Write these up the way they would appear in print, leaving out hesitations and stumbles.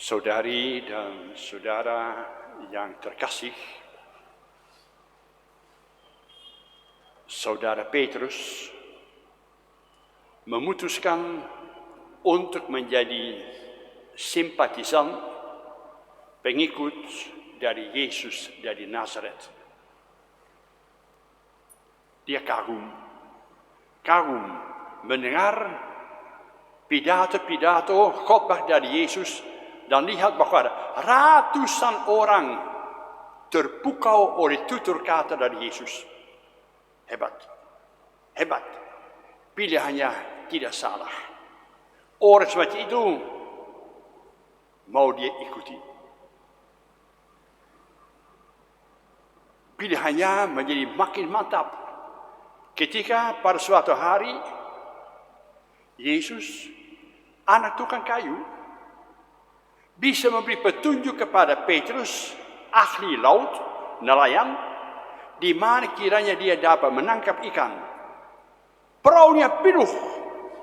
Saudari dan saudara yang terkasih, Saudara Petrus memutuskan untuk menjadi simpatisan pengikut dari Yesus dari Nazaret. Dia kagum mendengar pidato khotbah dari Yesus dan lihat bahwa ada ratusan orang terpukau oleh tutur kata dari Yesus. Hebat. Pilihannya tidak salah. Orang seperti itu mau dia ikuti. Pilihannya menjadi makin mantap ketika pada suatu hari Yesus, anak tukang kayu, bisa memberi petunjuk kepada Petrus, ahli laut, nelayan, di mana kiranya dia dapat menangkap ikan. Perahunya penuh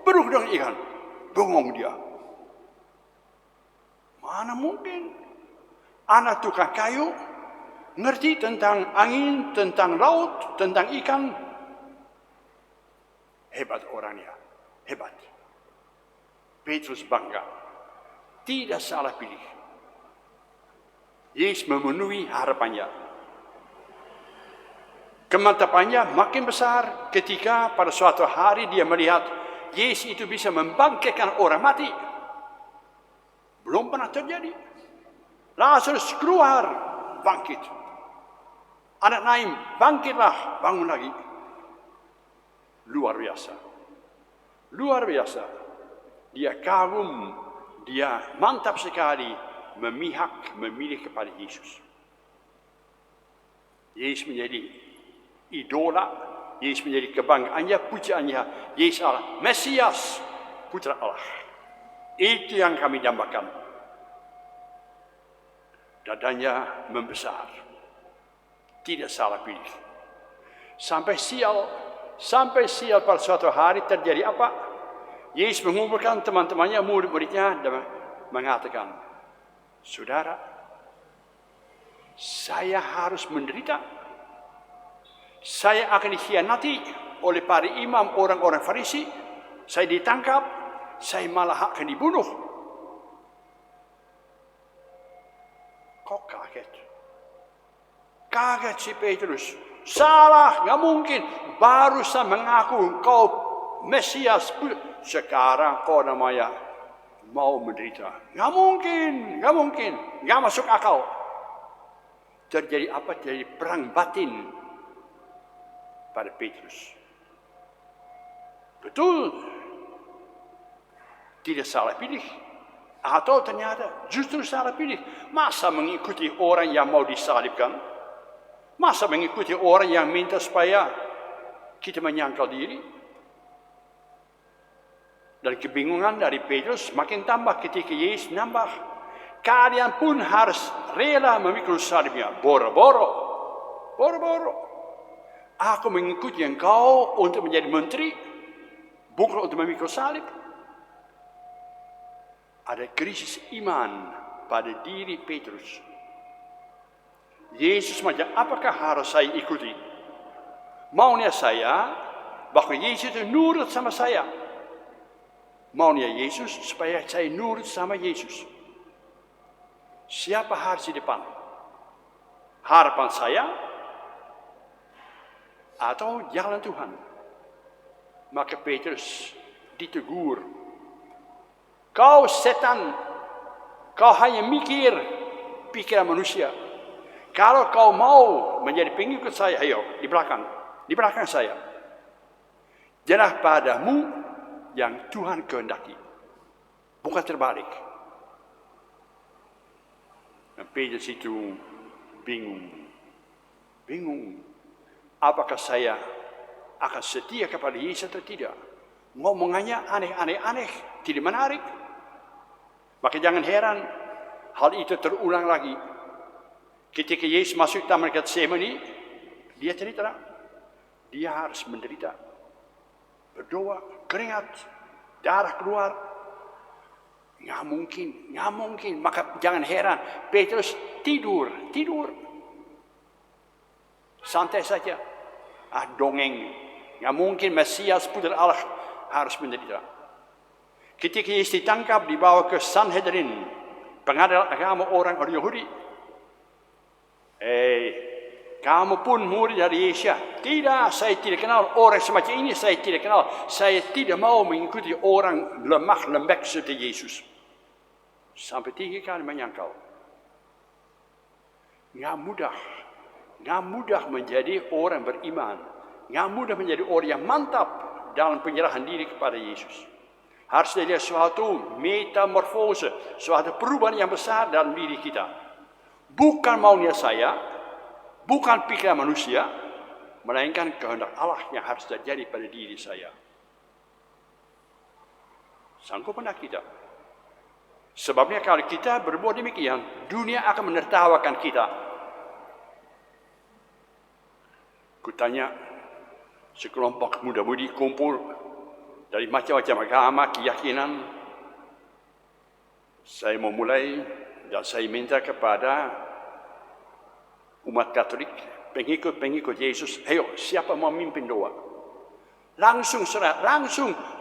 dengan ikan. Bengong dia. Mana mungkin anak tukang kayu ngerti tentang angin, tentang laut, tentang ikan. Hebat orangnya, hebat. Petrus bangga. Tidak salah pilih. Yesus memenuhi harapannya. Kemantapannya makin besar ketika pada suatu hari dia melihat Yesus itu bisa membangkitkan orang mati. Belum pernah terjadi. Lazarus keluar, bangkit. Anak Naim, bangkitlah, bangun lagi. Luar biasa. Dia kagum, dia mantap sekali memilih kepada Yesus. Yesus menjadi idola, Yesus menjadi kebanggaannya, pujaannya. Yesus adalah Mesias, Putra Allah. Itu yang kami dambakan. Dadanya membesar. Tidak salah pilih. Sampai sial pada suatu hari terjadi apa? Yesus mengumpulkan teman-temannya, murid-muridnya dan mengatakan, saudara, saya harus menderita. Saya akan dikhianati oleh para imam orang-orang Farisi. Saya ditangkap, saya malah akan dibunuh. Kok kaget? Kaget si Petrus. Salah, nggak mungkin. Baru saya mengaku kau Mesias. Sekarang kau namanya mau menderita. Nggak mungkin. Nggak masuk akal. Terjadi apa? Terjadi perang batin pada Petrus. Betul. Tidak salah pilih. Atau ternyata justru salah pilih. Masa mengikuti orang yang mau disalibkan? Masa mengikuti orang yang minta supaya kita menyangkal diri? Dan kebingungan dari Petrus makin tambah ketika Yesus nambah. Kalian pun harus rela memikul salibnya. Boro-boro. Aku mengikuti engkau untuk menjadi menteri, bukan untuk memikul salib. Ada krisis iman pada diri Petrus. Yesus macam, apakah harus saya ikuti? Maunya saya, bahwa Yesus itu nurut sama saya. Maunya Yesus supaya saya nurut sama Yesus. Siapa harus di depan? Harapan saya atau jalan Tuhan? Maka Petrus ditegur. Kau setan, kau hanya mikir pikiran manusia. Kalau kau mau menjadi pengikut saya, ayo di belakang saya. Janganlah padamu yang Tuhan kehendaki, bukan terbalik. Dan Petrus itu bingung. Apakah saya akan setia kepada Yesus atau tidak? Ngomongannya aneh, tidak menarik. Maka jangan heran hal itu terulang lagi. Ketika Yesus masuk taman Getsemani, dia cerita, dia harus menderita, berdoa, keringat, darah keluar. Nggak mungkin. Maka jangan heran, Petrus tidur. Santai saja. Dongeng. Nggak mungkin Mesias putra Allah harus menderita. Ketika Yesus ditangkap, dibawa ke Sanhedrin, pengadilan agama orang Yahudi. Kamu pun murid dari Yesus. Tidak, saya tidak kenal orang semacam ini, saya tidak kenal. Saya tidak mau mengikuti orang lemah lembek seperti Yesus. Sampai 3 kali menyangkal. Nggak mudah menjadi orang beriman. Nggak mudah menjadi orang yang mantap dalam penyerahan diri kepada Yesus. Harus ada suatu metamorfose, suatu perubahan yang besar dalam diri kita. Bukan maunya saya, bukan pikiran manusia, melainkan kehendak Allah yang harus terjadi pada diri saya. Sanggup hendak kita. Sebabnya kalau kita berbuat demikian, dunia akan menertawakan kita. Kutanya, sekelompok muda-mudi kumpul dari macam-macam agama, keyakinan. Saya mau mulai dan saya minta kepada umat Katolik, pengikut Yesus, ayo siapa mau memimpin doa? Langsung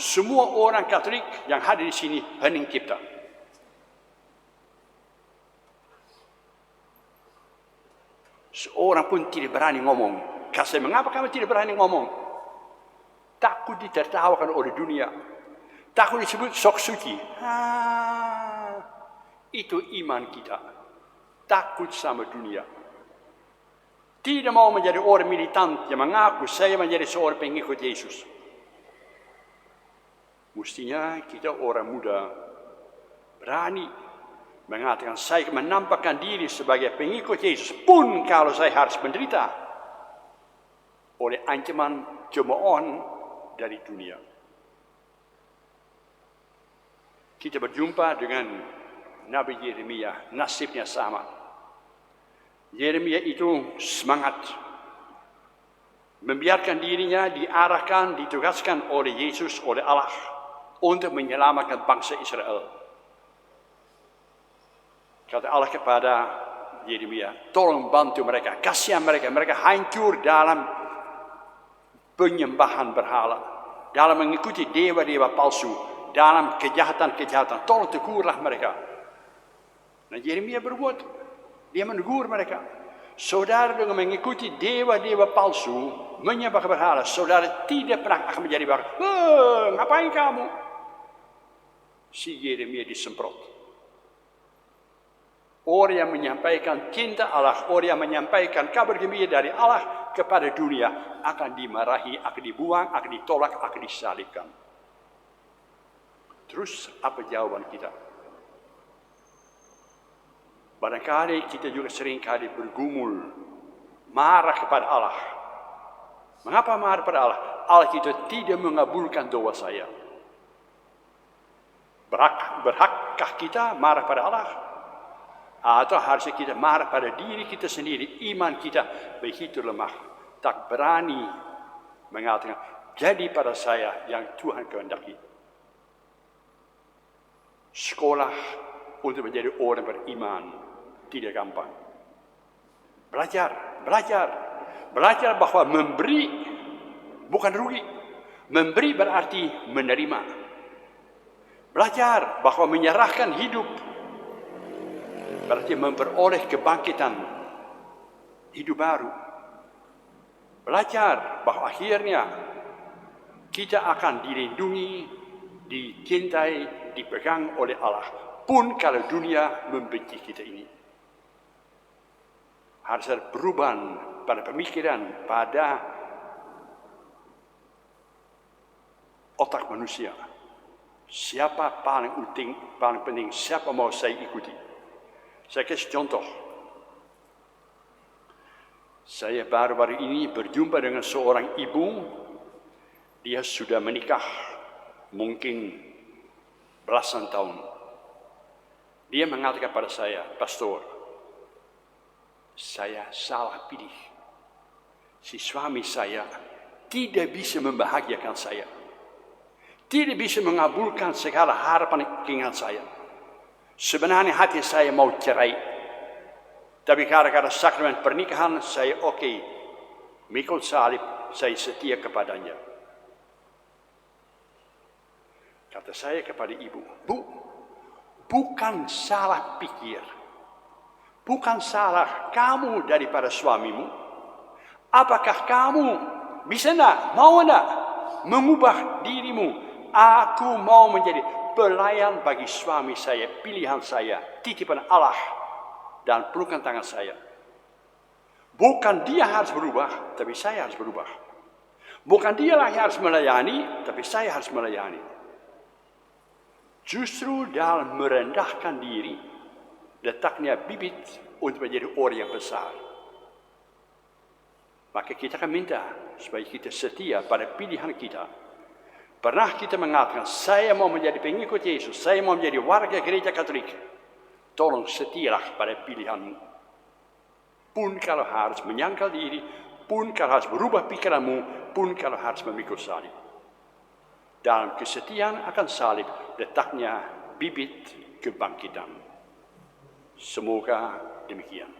semua orang Katolik yang hadir di sini hening cipta. Seorang pun tidak berani ngomong. Kata mengapa kamu tidak berani ngomong? Takut ditertawakan oleh dunia. Takut disebut sok suci. Itu iman kita. Takut sama dunia. Tidak mau menjadi orang militan yang mengaku saya menjadi seorang pengikut Yesus. Mestinya kita orang muda berani mengatakan saya menampakkan diri sebagai pengikut Yesus pun kalau saya harus menderita oleh ancaman cemoohan dari dunia. Kita berjumpa dengan Nabi Yeremia, nasibnya sama. Yeremia itu semangat membiarkan dirinya diarahkan, ditugaskan oleh Yesus, oleh Allah untuk menyelamatkan bangsa Israel. Kata Allah kepada Yeremia, tolong bantu mereka, kasihan mereka hancur dalam penyembahan berhala, dalam mengikuti dewa-dewa palsu, dalam kejahatan-kejahatan. Tolong tegurlah mereka. Nah, Yeremia berbuat, dia menegur mereka. Saudara dengan mengikuti dewa-dewa palsu, menyembah berhala, saudara tidak pernah akan menjadi baik. Ngapain kamu? Si Yeremia disemprot. Orang yang menyampaikan cinta Allah, orang yang menyampaikan kabar gembira dari Allah kepada dunia akan dimarahi, akan dibuang, akan ditolak, akan disalibkan. Terus apa jawaban kita? Barangkali kita juga seringkali bergumul, marah kepada Allah. Mengapa marah kepada Allah? Allah itu tidak mengabulkan doa saya. Berhakkah kita marah pada Allah? Atau harusnya kita marah pada diri kita sendiri, iman kita begitu lemah, tak berani mengatakan, jadi pada saya yang Tuhan kehendaki. Sekolah untuk menjadi orang beriman tidak gampang. Belajar bahwa memberi bukan rugi. Memberi berarti menerima. Belajar bahwa menyerahkan hidup berarti memperoleh kebangkitan hidup baru. Belajar bahwa akhirnya kita akan dilindungi, dicintai, dipegang oleh Allah. Pun kalau dunia membenci kita ini. Harus ada perubahan pada pemikiran, pada otak manusia. Siapa paling penting, siapa mau saya ikuti. Saya kasih contoh. Saya baru-baru ini berjumpa dengan seorang ibu. Dia sudah menikah mungkin belasan tahun. Dia mengatakan pada saya, Pastor, saya salah pilih. Si suami saya tidak bisa membahagiakan saya. Tidak bisa mengabulkan segala harapan keinginan saya. Sebenarnya hati saya mau cerai. Tapi gara-gara sakramen pernikahan saya mikul salib, saya setia kepadanya. Kata saya kepada ibu, Bu, bukan salah pikir. Bukan salah kamu daripada suamimu. Apakah kamu bisa mau mengubah dirimu? Aku mau menjadi pelayan bagi suami saya, pilihan saya, titipan Allah dan pelukan tangan saya. Bukan dia harus berubah, tapi saya harus berubah. Bukan dialah yang harus melayani, tapi saya harus melayani. Justru dalam merendahkan diri, letaknya bibit untuk menjadi orang yang besar. Maka kita akan minta supaya kita setia pada pilihan kita. Pernah kita mengatakan, saya mau menjadi pengikut Yesus, saya mau menjadi warga gereja Katolik. Tolong setialah pada pilihanmu. Pun kalau harus menyangkal diri, pun kalau harus berubah pikiranmu, pun kalau harus memikul salib. Dalam kesetiaan akan salib letaknya bibit kebangkitan. Semoga demikian.